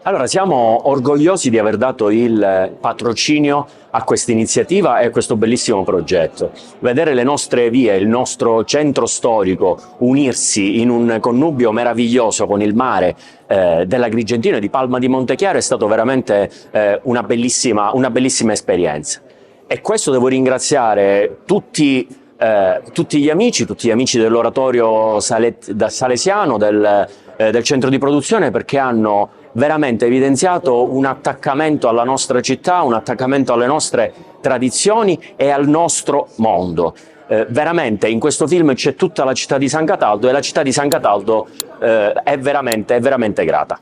Allora, siamo orgogliosi di aver dato il patrocinio a questa iniziativa e a questo bellissimo progetto. Vedere le nostre vie, il nostro centro storico unirsi in un connubio meraviglioso con il mare dell'Agrigentino e di Palma di Montechiaro è stato veramente una bellissima esperienza. E questo devo ringraziare tutti gli amici dell'oratorio salesiano, del centro di produzione, perché hanno veramente evidenziato un attaccamento alla nostra città, un attaccamento alle nostre tradizioni e al nostro mondo. Veramente in questo film c'è tutta la città di San Cataldo e la città di San Cataldo è veramente grata.